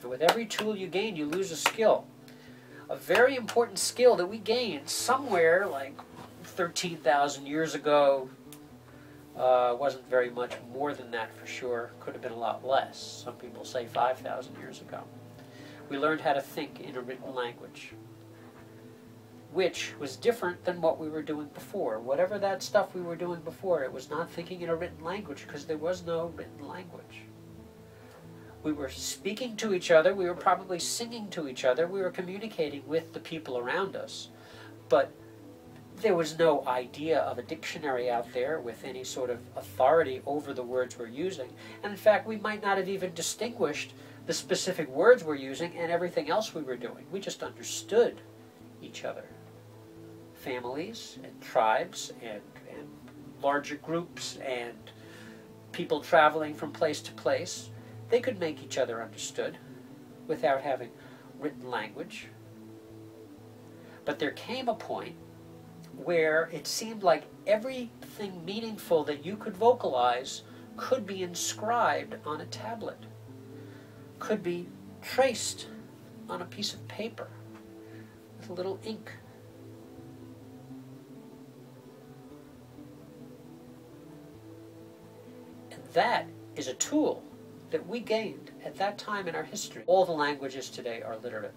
And with every tool you gain, you lose a skill. A very important skill that we gained somewhere like 13,000 years ago, wasn't very much more than that for sure, could have been a lot less. Some people say 5,000 years ago. We learned how to think in a written language, which was different than what we were doing before. Whatever that stuff we were doing before, it was not thinking in a written language because there was no written language. We were speaking to each other, we were probably singing to each other, we were communicating with the people around us, but there was no idea of a dictionary out there with any sort of authority over the words we're using. And in fact, we might not have even distinguished the specific words we're using and everything else we were doing. We just understood each other. Families and tribes and larger groups and people traveling from place to place, they could make each other understood without having written language. But there came a point where it seemed like everything meaningful that you could vocalize could be inscribed on a tablet, could be traced on a piece of paper with a little ink. And that is a tool that we gained at that time in our history. All the languages today are literate.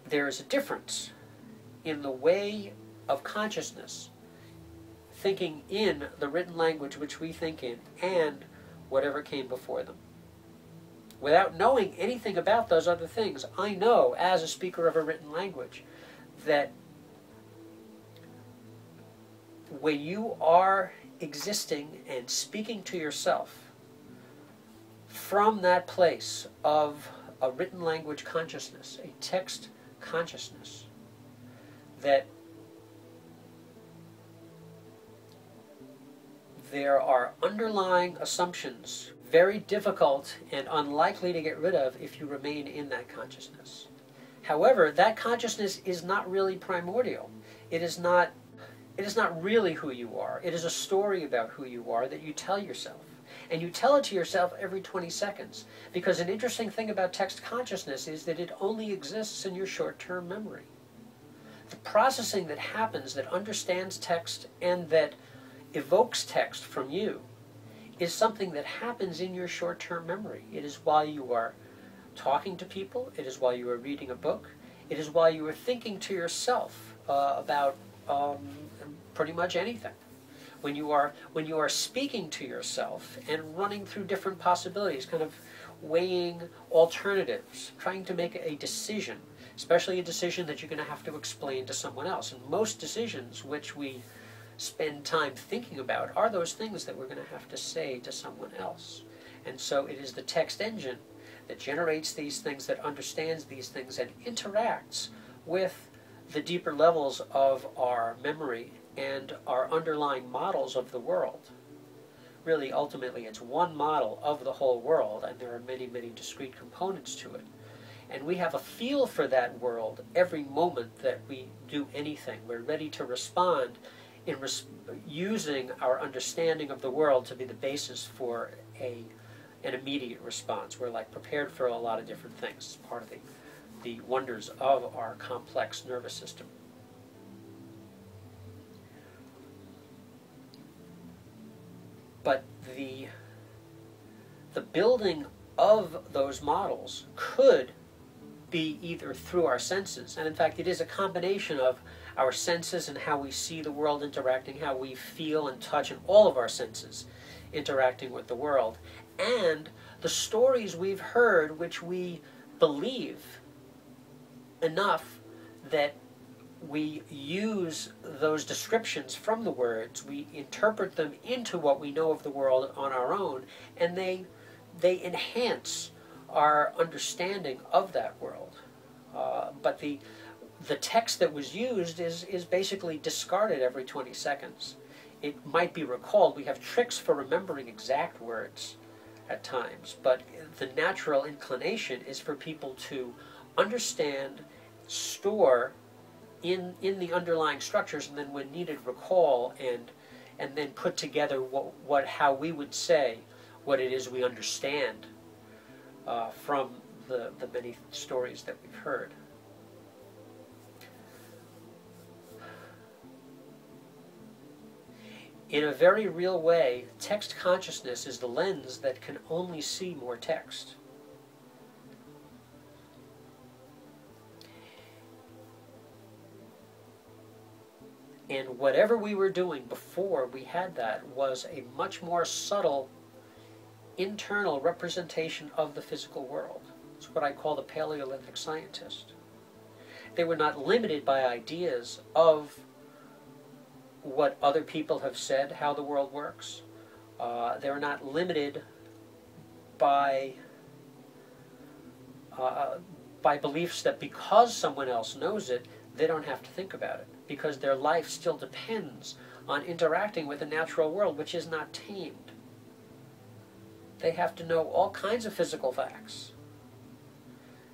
There is a difference in the way of consciousness, thinking in the written language which we think in, and whatever came before them. Without knowing anything about those other things, I know, as a speaker of a written language, that when you are existing and speaking to yourself from that place of a written language consciousness, a text consciousness, that there are underlying assumptions very difficult and unlikely to get rid of if you remain in that consciousness. However, that consciousness is not really primordial. It is not really who you are. It is a story about who you are that you tell yourself. And you tell it to yourself every 20 seconds. Because an interesting thing about text consciousness is that it only exists in your short-term memory. The processing that happens, that understands text and that evokes text from you, is something that happens in your short-term memory. It is while you are talking to people. It is while you are reading a book. It is while you are thinking to yourself about pretty much anything. When you are speaking to yourself and running through different possibilities, kind of weighing alternatives, trying to make a decision, especially a decision that you're going to have to explain to someone else. And most decisions which we spend time thinking about are those things that we're going to have to say to someone else. And so it is the text engine that generates these things, that understands these things, and interacts with the deeper levels of our memory and our underlying models of the world. Really, ultimately, it's one model of the whole world, and there are many, many discrete components to it. And we have a feel for that world every moment that we do anything. We're ready to respond in using our understanding of the world to be the basis for an immediate response. We're like prepared for a lot of different things. It's part of the wonders of our complex nervous system. But the building of those models could be either through our senses, and in fact it is a combination of our senses and how we see the world interacting, how we feel and touch, and all of our senses interacting with the world, and the stories we've heard which we believe enough that we use those descriptions from the words, we interpret them into what we know of the world on our own, and they enhance our understanding of that world. But the text that was used is basically discarded every 20 seconds. It might be recalled. We have tricks for remembering exact words at times, but the natural inclination is for people to understand, store in the underlying structures, and then when needed recall and then put together how we would say what it is we understand from the many stories that we've heard. In a very real way, text consciousness is the lens that can only see more text. And whatever we were doing before we had that was a much more subtle internal representation of the physical world. It's what I call the Paleolithic scientist. They were not limited by ideas of what other people have said, how the world works. They're not limited by beliefs that because someone else knows it, they don't have to think about it, because their life still depends on interacting with the natural world, which is not tamed. They have to know all kinds of physical facts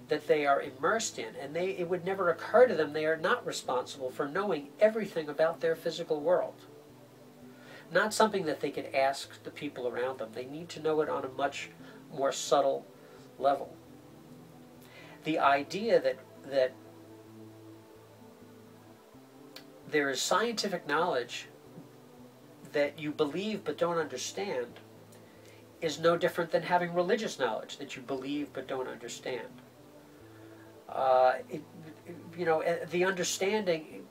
that they are immersed in, and it would never occur to them they are not responsible for knowing everything about their physical world. Not something that they could ask the people around them. They need to know it on a much more subtle level. The idea that there is scientific knowledge that you believe but don't understand is no different than having religious knowledge that you believe but don't understand. The understanding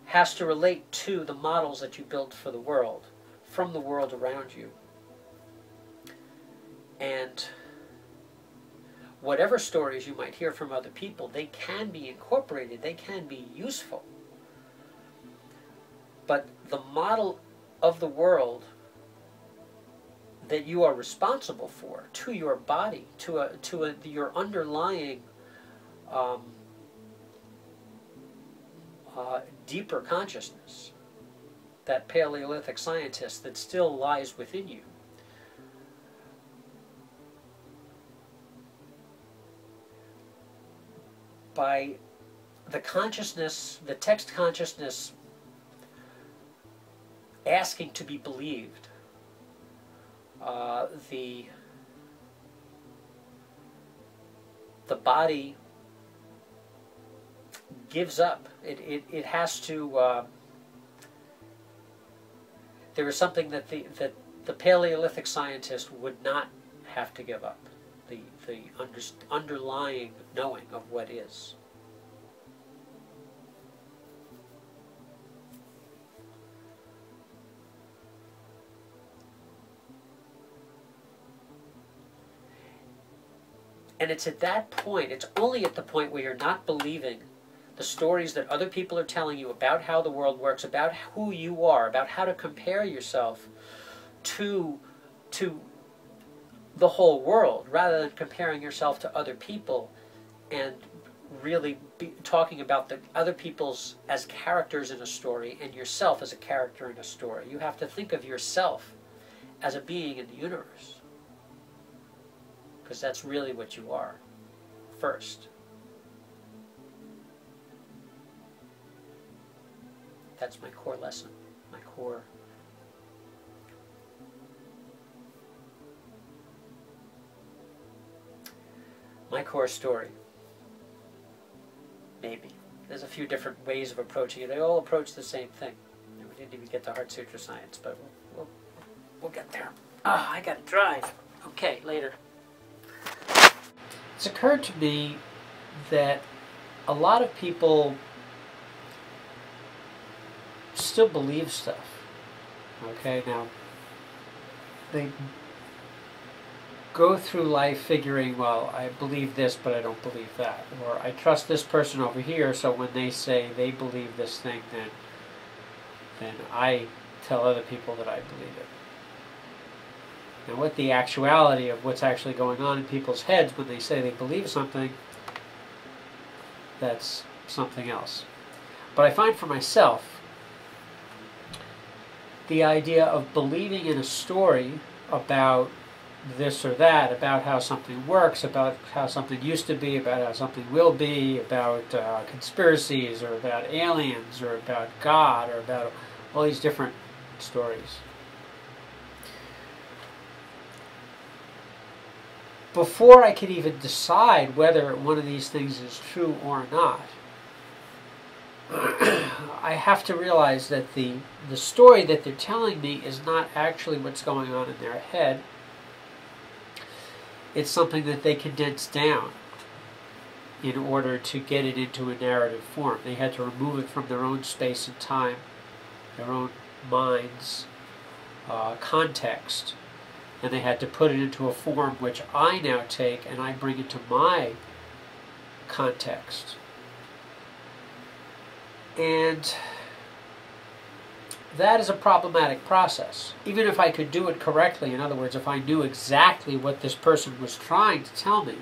has to relate to the models that you built for the world, from the world around you. And whatever stories you might hear from other people, they can be incorporated, they can be useful. But the model of the world that you are responsible for, to your body, to your underlying deeper consciousness, that Paleolithic scientist that still lies within you, by the consciousness, the text consciousness asking to be believed, the body gives up. It has to. There is something that the Paleolithic scientist would not have to give up. The underlying knowing of what is. And it's at that point, it's only at the point where you're not believing the stories that other people are telling you about how the world works, about who you are, about how to compare yourself to the whole world, rather than comparing yourself to other people and really talking about the other people's as characters in a story and yourself as a character in a story. You have to think of yourself as a being in the universe, because that's really what you are first. That's my core lesson, my core story. Maybe. There's a few different ways of approaching it. They all approach the same thing. We didn't even get to Heart Sutra science, but we'll get there. I gotta drive. Okay, later. It's occurred to me that a lot of people still believe stuff. Okay, now they go through life figuring, well, I believe this, but I don't believe that. Or I trust this person over here, so when they say they believe this thing, then I tell other people that I believe it. Now, what the actuality of what's actually going on in people's heads when they say they believe something, that's something else. But I find for myself, the idea of believing in a story about this or that, about how something works, about how something used to be, about how something will be, about conspiracies, or about aliens, or about God, or about all these different stories. before I can even decide whether one of these things is true or not, I have to realize that the story that they're telling me is not actually what's going on in their head. It's something that they condensed down in order to get it into a narrative form. They had to remove it from their own space and time, their own mind's context, and they had to put it into a form which I now take and I bring into my context. And that is a problematic process. Even if I could do it correctly, in other words, if I knew exactly what this person was trying to tell me,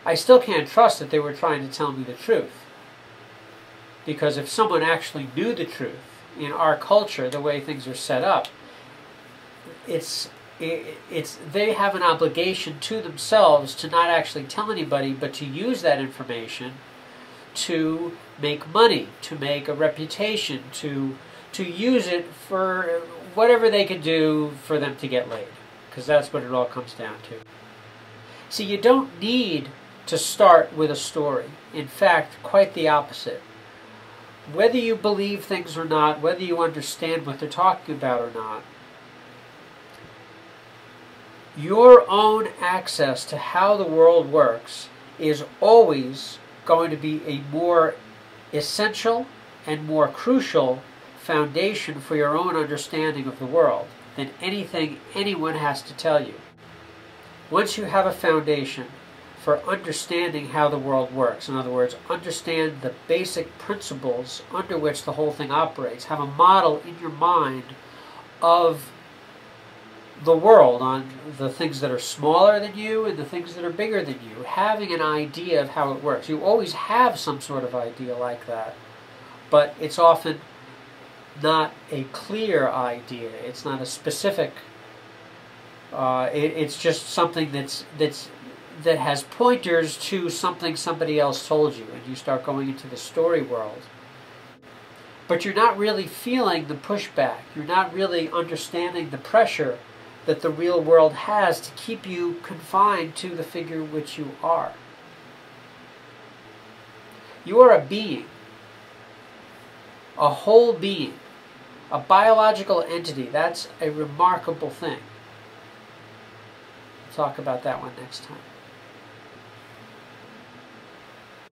I still can't trust that they were trying to tell me the truth. Because if someone actually knew the truth, in our culture, the way things are set up, they have an obligation to themselves to not actually tell anybody, but to use that information to make money, to make a reputation, to use it for whatever they can do for them to get laid. Because that's what it all comes down to. See, you don't need to start with a story. In fact, quite the opposite. Whether you believe things or not, whether you understand what they're talking about or not, your own access to how the world works is always going to be a more essential and more crucial foundation for your own understanding of the world than anything anyone has to tell you. Once you have a foundation for understanding how the world works, in other words, understand the basic principles under which the whole thing operates, have a model in your mind of the world, on the things that are smaller than you and the things that are bigger than you, having an idea of how it works. You always have some sort of idea like that, but it's often not a clear idea. It's not a specific, it's just something that has pointers to something somebody else told you, and you start going into the story world. But you're not really feeling the pushback. You're not really understanding the pressure that the real world has to keep you confined to the figure which you are. You are a being, a whole being, a biological entity. That's a remarkable thing. We'll talk about that one next time.